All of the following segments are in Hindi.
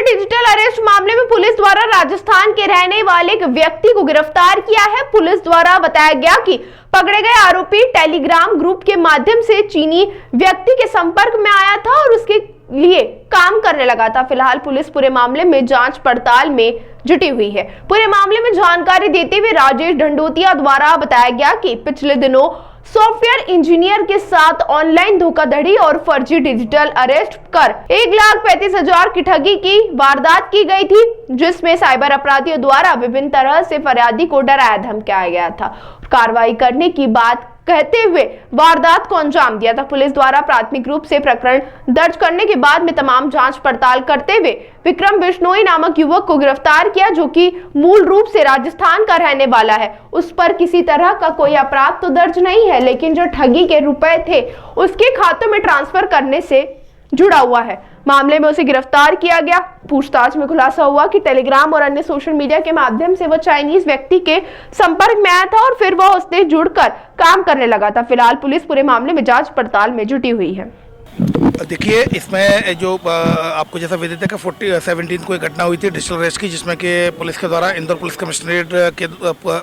फर्जी डिजिटल अरेस्ट मामले में पुलिस द्वारा राजस्थान के रहने वाले एक व्यक्ति को गिरफ्तार किया है। पुलिस द्वारा बताया गया कि पकड़े गए आरोपी टेलीग्राम ग्रुप के माध्यम से चीनी व्यक्ति के संपर्क में आया था और उसके लिए काम करने लगा था। फिलहाल पुलिस पूरे मामले में जांच पड़ताल में जुटी हुई है। पूरे मामले में जानकारी देते हुए राजेश ढंडोतिया द्वारा बताया गया कि पिछले दिनों सॉफ्टवेयर इंजीनियर के साथ ऑनलाइन धोखाधड़ी और फर्जी डिजिटल अरेस्ट कर 1,35,000 की ठगी की वारदात की गई थी, जिसमें साइबर अपराधियों द्वारा विभिन्न तरह से फरियादी को डराया धमकाया गया था। कार्रवाई करने की बात कहते हुए वारदात को अंजाम दिया था। पुलिस द्वारा प्राथमिक रूप से प्रकरण दर्ज करने के बाद में तमाम जांच पड़ताल करते हुए विक्रम बिश्नोई नामक युवक को गिरफ्तार किया, जो कि मूल रूप से राजस्थान का रहने वाला है। उस पर किसी तरह का कोई अपराध तो दर्ज नहीं है, लेकिन जो ठगी के रुपए थे उसके खातों में ट्रांसफर करने से जुड़ा हुआ है। मामले में उसे गिरफ्तार किया गया। पूछताछ में खुलासा हुआ कि टेलीग्राम और अन्य सोशल मीडिया के माध्यम से वह चाइनीज व्यक्ति के संपर्क में आया था और फिर वह उससे जुड़कर काम करने लगा था। फिलहाल पुलिस पूरे मामले में जांच पड़ताल में जुटी हुई है। देखिए, इसमें जो आपको जैसा विदित है कि 17 को एक घटना हुई थी डिजिटल अरेस्ट की, जिसमें कि पुलिस के द्वारा इंदौर पुलिस कमिश्नरेट के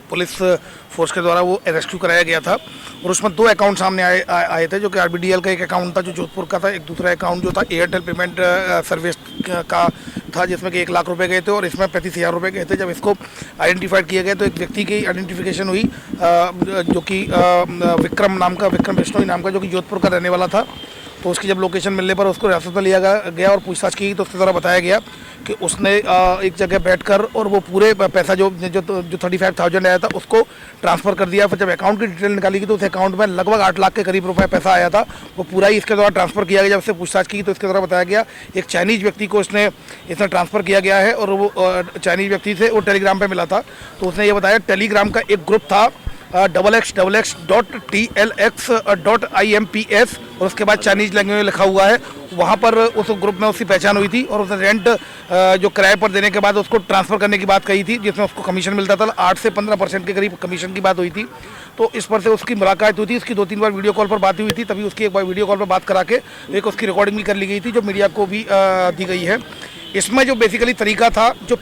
पुलिस फोर्स के द्वारा वो रेस्क्यू कराया गया था। और उसमें 2 अकाउंट सामने आए थे, जो कि RBDL का एक अकाउंट था जो जोधपुर का था, एक दूसरा अकाउंट जो था एयरटेल पेमेंट सर्विस का था, जिसमें कि 1 लाख रुपए गए थे और इसमें 35,000 रुपये गए थे। जब इसको आइडेंटिफाइड किया गया तो एक व्यक्ति की आइडेंटिफिकेशन हुई, जो कि विक्रम बिश्नोई नाम का, जो कि जोधपुर का रहने वाला था। तो उसकी जब लोकेशन मिलने पर उसको हिरासत में लिया गया और पूछताछ की तो उसके द्वारा बताया गया कि उसने एक जगह बैठकर और वो पूरे पैसा जो 35,000 आया था उसको ट्रांसफ़र कर दिया। फिर जब अकाउंट की डिटेल निकाली गई तो उस अकाउंट में लगभग 8 लाख के करीब रुपए पैसा आया था, वो पूरा ही इसके द्वारा ट्रांसफ़र किया गया। जब उससे पूछताछ की तो इसके द्वारा बताया गया एक चाइनीज़ व्यक्ति को इसने ट्रांसफ़र किया गया है और वो चाइनीज़ व्यक्ति से वो टेलीग्राम पर मिला था। तो उसने ये बताया टेलीग्राम का एक ग्रुप था xxx.tlx.imps और उसके बाद चाइनीज लैंग्वेज में लिखा हुआ है। वहाँ पर उस ग्रुप में उसकी पहचान हुई थी और उसने रेंट जो किराए पर देने के बाद उसको ट्रांसफ़र करने की बात कही थी, जिसमें उसको कमीशन मिलता था। 8 से 15% के करीब कमीशन की बात हुई थी। तो इस पर से उसकी मुलाकात हुई थी, उसकी 2-3 बार वीडियो कॉल पर बात हुई थी। तभी उसकी एक बार वीडियो कॉल पर बात करा के एक उसकी रिकॉर्डिंग भी कर ली गई थी, जो मीडिया को भी दी गई है। इसमें जो बेसिकली तरीका था, जो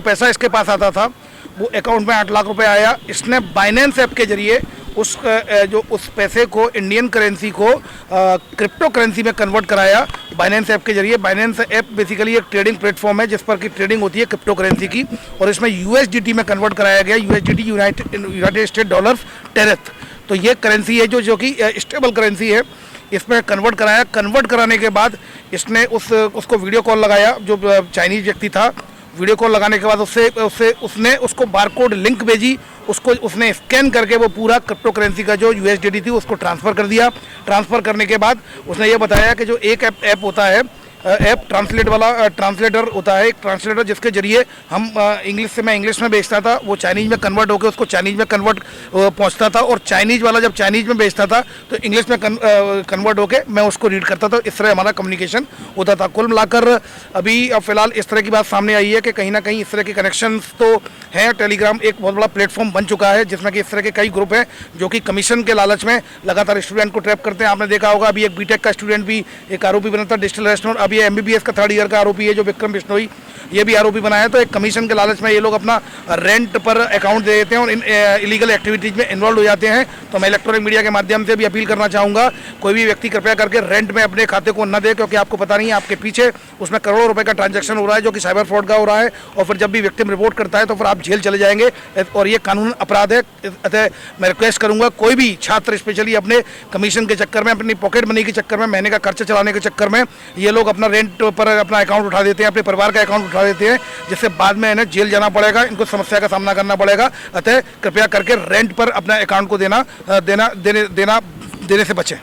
पैसा इसके पास आता था वो अकाउंट में 8 लाख रुपए आया। इसने बाइनेंस ऐप के जरिए उस पैसे को, इंडियन करेंसी को क्रिप्टो करेंसी में कन्वर्ट कराया बाइनेंस ऐप के जरिए। बाइनेंस ऐप बेसिकली एक ट्रेडिंग प्लेटफॉर्म है जिस पर की ट्रेडिंग होती है क्रिप्टो करेंसी की, और इसमें USDT में कन्वर्ट कराया गया। USDT united state dollars Tether. तो ये करेंसी है जो कि स्टेबल करेंसी है। इसमें कन्वर्ट कराया। कन्वर्ट कराने के बाद इसने उसको वीडियो कॉल लगाया, जो चाइनीज़ व्यक्ति था। वीडियो कॉल लगाने के बाद उसने उसको बारकोड लिंक भेजी, उसने स्कैन करके वो पूरा क्रिप्टो करेंसी का जो USDT थी उसको ट्रांसफ़र कर दिया। ट्रांसफ़र करने के बाद उसने ये बताया कि जो एक ऐप होता है, ऐप ट्रांसलेटर होता है, एक ट्रांसलेटर जिसके जरिए हम इंग्लिश से मैं इंग्लिश में बेचता था, वो चाइनीज़ में कन्वर्ट होकर उसको चाइनीज़ में कन्वर्ट पहुंचता था, और चाइनीज़ वाला जब चाइनीज़ में बेचता था तो इंग्लिश में कन्वर्ट होकर मैं उसको रीड करता था। इस तरह हमारा कम्युनिकेशन होता था। कुल मिलाकर अभी फ़िलहाल इस तरह की बात सामने आई है कि कहीं ना कहीं इस तरह के कनेक्शंस तो हैं। टेलीग्राम एक बहुत बड़ा प्लेटफॉर्म बन चुका है, जिसमें कि इस तरह के कई ग्रुप हैं जो कि कमीशन के लालच में लगातार स्टूडेंट को ट्रैप करते हैं। आपने देखा होगा अभी एक BTech का स्टूडेंट भी एक आरोपी बना था डिजिटल अरेस्ट में। अब ये MBBS का 3rd ईयर का आरोपी है जो विक्रम बिश्नोई, ये भी आरोपी बनाया। तो एक कमीशन के लालच में ये लोग अपना रेंट पर अकाउंट दे देते हैं और इन इलीगल एक्टिविटीज़ में इन्वॉल्व हो जाते हैं। तो मैं इलेक्ट्रॉनिक मीडिया के माध्यम से भी अपील करना चाहूँगा, कोई भी व्यक्ति कृपया करके रेंट में अपने खाते को न दे, क्योंकि आपको पता नहीं है आपके पीछे उसमें करोड़ों रुपए का ट्रांजैक्शन हो रहा है, जो कि साइबर फ्रॉड का हो रहा है। और फिर जब भी विक्टिम रिपोर्ट करता है तो फिर आप जेल चले जाएंगे और ये कानून अपराध है। अतः मैं रिक्वेस्ट करूँगा, कोई भी छात्र स्पेशली अपने कमीशन के चक्कर में, अपनी पॉकेट मनी के चक्कर में, महीने का खर्चा चलाने के चक्कर में ये लोग अपना रेंट पर अपना अकाउंट उठा देते हैं, अपने परिवार का अकाउंट उठा देते हैं, जिससे बाद में इन्हें जेल जाना पड़ेगा, इनको समस्या का सामना करना पड़ेगा। अतः कृपया करके रेंट पर अपना अकाउंट को देने से बचें।